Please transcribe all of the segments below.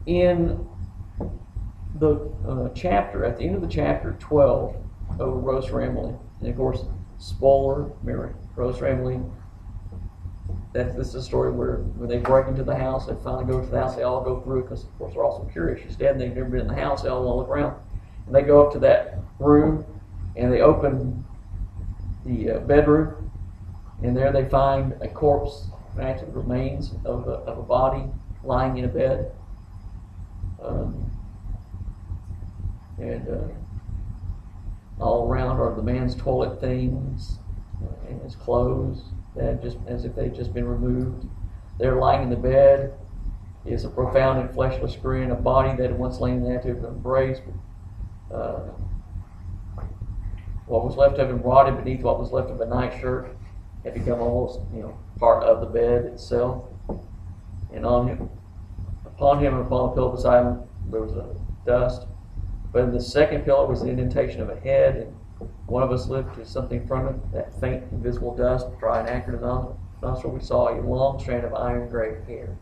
In the chapter, at the end of the chapter 12, over Rose Ramley, and of course, spoiler, remember, Rose Ramley, this is a story where when they break into the house, they finally go to the house, they all go through it because, of course, they're also curious. She's dead, and they've never been in the house, they all want to look around. And they go up to that room, and they open the bedroom, and there they find a corpse, actually remains of a body lying in a bed. All around are the man's toilet things and his clothes that just as if they'd just been removed. There, lying in the bed, is a profound and fleshless grin, a body that had once lain in the attitude of embrace. What was left of him rotted beneath what was left of a nightshirt had become almost, part of the bed itself. And upon him and upon the pillow beside him, there was a dust. But in the second pillow was the indentation of a head, and one of us lifted something from it, that faint, invisible dust, dry and acrid nostril. We saw a long strand of iron gray hair.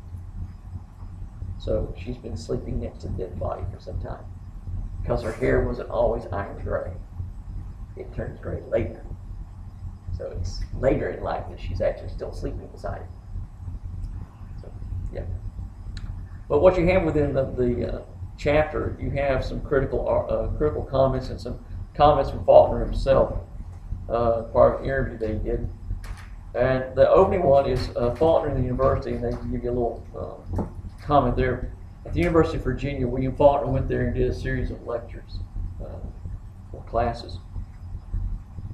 So she's been sleeping next to the dead body for some time, because her hair wasn't always iron gray. It turns gray later. So it's later in life that she's actually still sleeping beside it. So, yeah. But what you have within the chapter, you have some critical comments and some comments from Faulkner himself, part of the interview they did. And the opening one is Faulkner in the university, and they give you a little comment there. At the University of Virginia, William Faulkner went there and did a series of lectures or classes.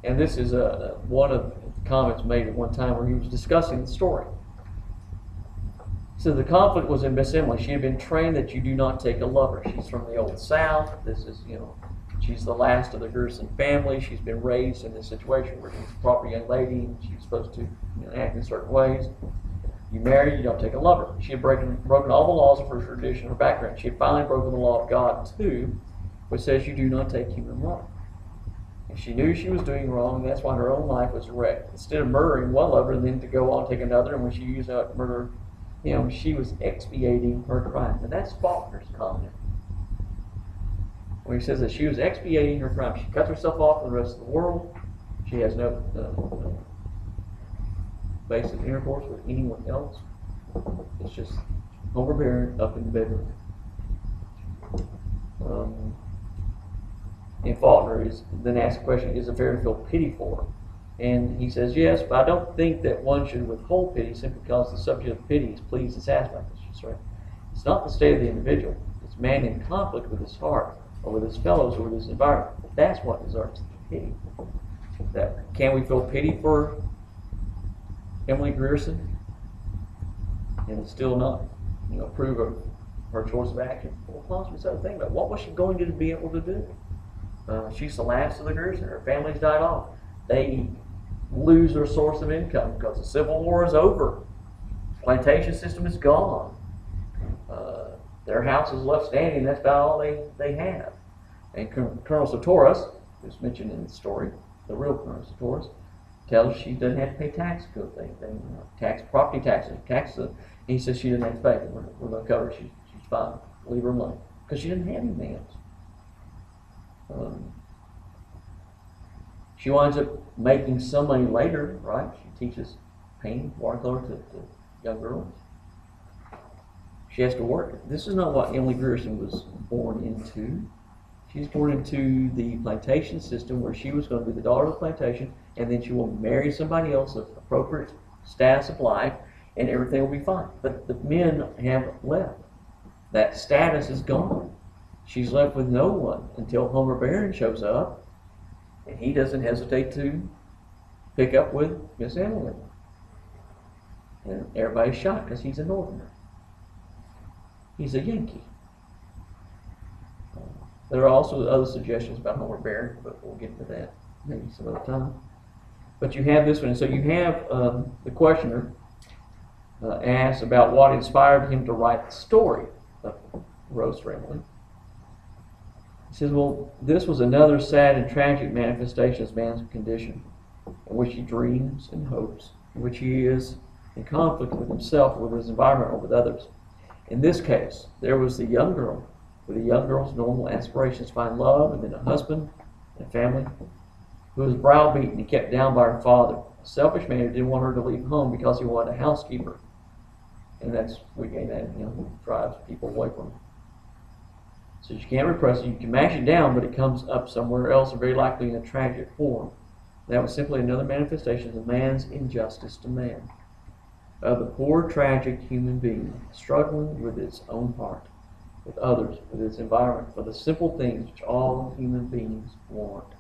And this is one of the comments made at one time where he was discussing the story. So the conflict was in Miss Emily. She had been trained that you do not take a lover. She's from the Old South. This is, she's the last of the Gerson family. She's been raised in this situation where she's a proper young lady and she's supposed to act in certain ways. You marry, you don't take a lover. She had broken all the laws of her tradition, her background. She had finally broken the law of God too, which says you do not take human life. And she knew she was doing wrong, and that's why her own life was wrecked. Instead of murdering one lover and then to go on and take another, and when she used that murder, she was expiating her crime. And that's Faulkner's comment. When he says that she was expiating her crime, she cut herself off from the rest of the world. She has no basic intercourse with anyone else. It's just overbearing up in the bedroom. And Faulkner then asks the question, is it fair to feel pity for her? And he says, yes, but I don't think that one should withhold pity simply because the subject of pity is pleased and satisfied. Right. It's not the state of the individual. It's man in conflict with his heart, or with his fellows, or with his environment. That's what deserves pity. Can we feel pity for Emily Grierson and still not, approve of her choice of action? Well, possibly so. Think about it. What was she going to be able to do? She's the last of the Grierson. Her family's died off. They lose their source of income because the Civil War is over. Plantation system is gone. Their house is left standing. That's about all they have. And Colonel Sartoris, who's mentioned in the story, the real Colonel Sartoris, tells her she doesn't have to pay tax code thing, property taxes. And he says she doesn't have to pay. We're going to cover her. She's fine. Leave her alone because she doesn't have anything else. She winds up making some money later, right? She teaches painting, watercolor to young girls. She has to work. This is not what Emily Grierson was born into. She's born into the plantation system where she was going to be the daughter of the plantation, and then she will marry somebody else of appropriate status of life, and everything will be fine. But the men have left. That status is gone. She's left with no one until Homer Barron shows up, and he doesn't hesitate to pick up with Miss Emily. And everybody's shocked because he's a Northerner. He's a Yankee. There are also other suggestions about Homer Barron, but we'll get to that maybe some other time. But you have this one. And so you have the questioner asks about what inspired him to write the story of Rose Ramley. He says, well, this was another sad and tragic manifestation of man's condition, in which he dreams and hopes, in which he is in conflict with himself, with his environment, or with others. In this case, there was the young girl with a young girl's normal aspirations to find love and then a husband and a family, who was browbeaten and kept down by her father, a selfish man who didn't want her to leave home because he wanted a housekeeper. And we gain that, drives people away from it. So you can't repress it. You can mash it down, but it comes up somewhere else, and very likely in a tragic form. That was simply another manifestation of man's injustice to man, of the poor, tragic human being struggling with its own heart, with others, with its environment, for the simple things which all human beings want.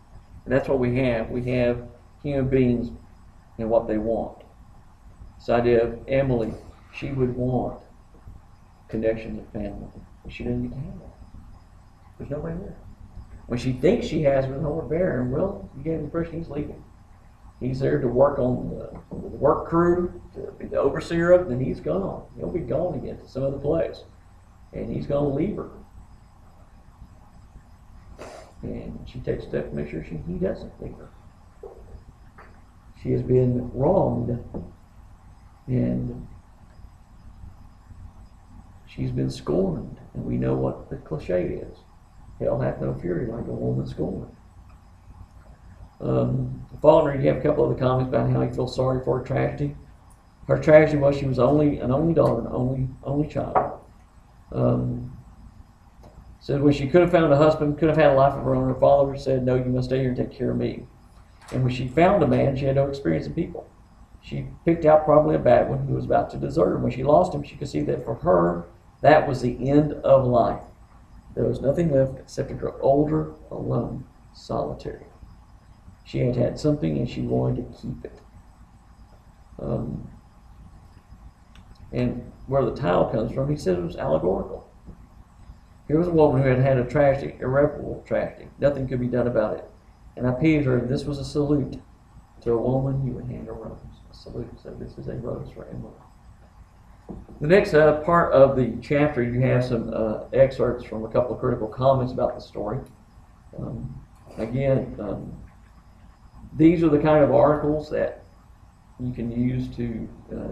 And that's what we have. We have human beings and what they want. This idea of Emily, she would want connection to family, but she didn't get to have that. There's nobody there. When she thinks she has with overbearing, well, you get the impression he's leaving. He's there to work on the work crew, to be the overseer of it, then he's gone. He'll be gone again to some other place. And he's going to leave her. And she takes steps to make sure he doesn't leave her. She has been wronged. And she's been scorned. And we know what the cliche is. Hell hath no fury like a woman scorned. Faulkner, you have a couple of the comments about how he feels sorry for her tragedy. Her tragedy was she was an only daughter, an only child. Said when she could have found a husband, could have had a life of her own, her father said, "No, you must stay here and take care of me." And when she found a man, she had no experience in people. She picked out probably a bad one who was about to desert her. When she lost him, she could see that for her, that was the end of life. There was nothing left except to grow older, alone, solitary. She had had something and she wanted to keep it. And where the title comes from, he said it was allegorical. Here was a woman who had had a tragedy, irreparable tragedy. Nothing could be done about it. And I pitied her, and this was a salute to a woman you would hand a rose. A salute. So this is a rose for Emily. The next part of the chapter, you have some excerpts from a couple of critical comments about the story. These are the kind of articles that you can use to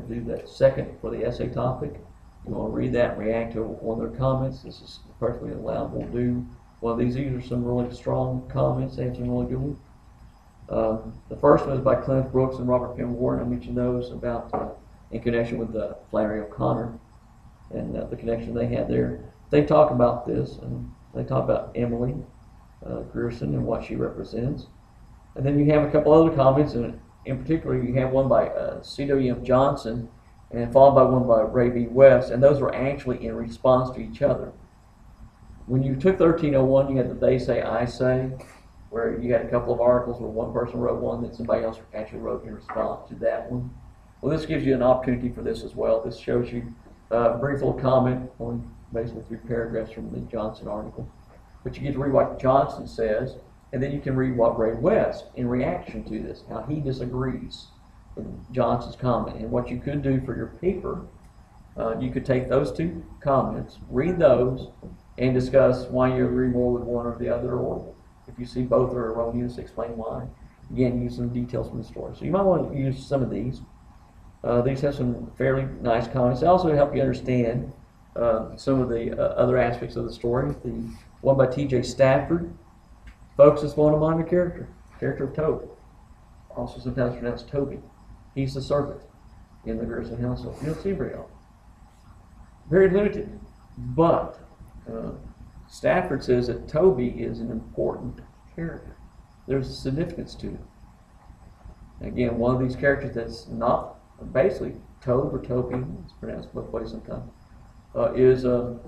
do that second for the essay topic. You want to read that and react to one of their comments. This is perfectly allowable to do. One of these are some really strong comments. They have some really good ones. The first one is by Clint Brooks and Robert Penn Warren. I mentioned those about in connection with Flannery O'Connor and the connection they had there. They talk about this, and they talk about Emily Grierson and what she represents. And then you have a couple other comments, and in particular you have one by C.W.M. Johnson, and followed by one by Ray B. West, and those were actually in response to each other. When you took 1301, you had the they say, I say, where you had a couple of articles where one person wrote one that somebody else actually wrote in response to that one. Well, this gives you an opportunity for this as well. This shows you a brief little comment on basically 3 paragraphs from the Johnson article. But you get to read what Johnson says, and then you can read what Ray West, in reaction to this, how he disagrees with Johnson's comment. And what you could do for your paper, you could take those 2 comments, read those, and discuss why you agree more with one or the other, or if you see both are erroneous, explain why. Again, use some details from the story. So you might want to use some of these. These have some fairly nice comments. They also help you understand some of the other aspects of the story. The one by T.J. Stafford focuses on a minor character of Toby, also sometimes pronounced Toby. He's the servant in the Grierson household. You don't see him very often. Very limited, but Stafford says that Toby is an important character. There's a significance to it. Again, one of these characters that's not basically Tobe or Toby, it's pronounced both ways sometimes, is a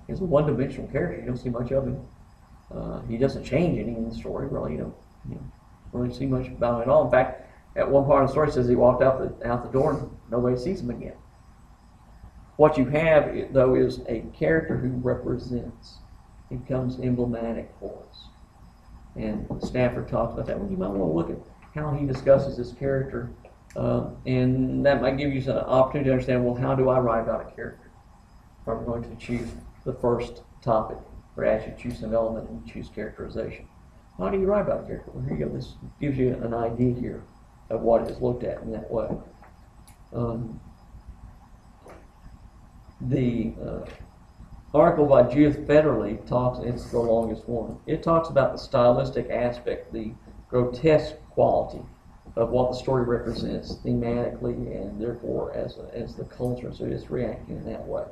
one-dimensional character. You don't see much of him. He doesn't change any in the story, really. You don't really see much about him at all. In fact, at one part of the story it says he walked out the door and nobody sees him again. What you have, though, is a character who represents. He becomes emblematic for us. And Stafford talks about that. Well, you might want to look at how he discusses this character, and that might give you an opportunity to understand, well, how do I write about a character? If I'm going to choose the first topic, or actually choose an element and choose characterization. How do you write about a character? Well, here you go. This gives you an idea here of what is looked at in that way. The article by Judith Federley talks, it's the longest one, it talks about the stylistic aspect, the grotesque quality of what the story represents thematically and therefore as the culture, so it's reacting in that way.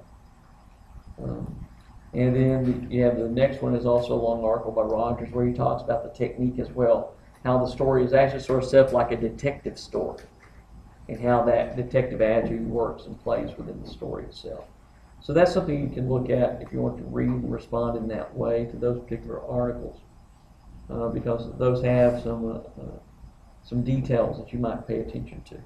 And then you have the next one is also a long article by Rogers where he talks about the technique as well, how the story is actually sort of set up like a detective story and how that detective attitude works and plays within the story itself. So that's something you can look at if you want to read and respond in that way to those particular articles, because those have some details that you might pay attention to.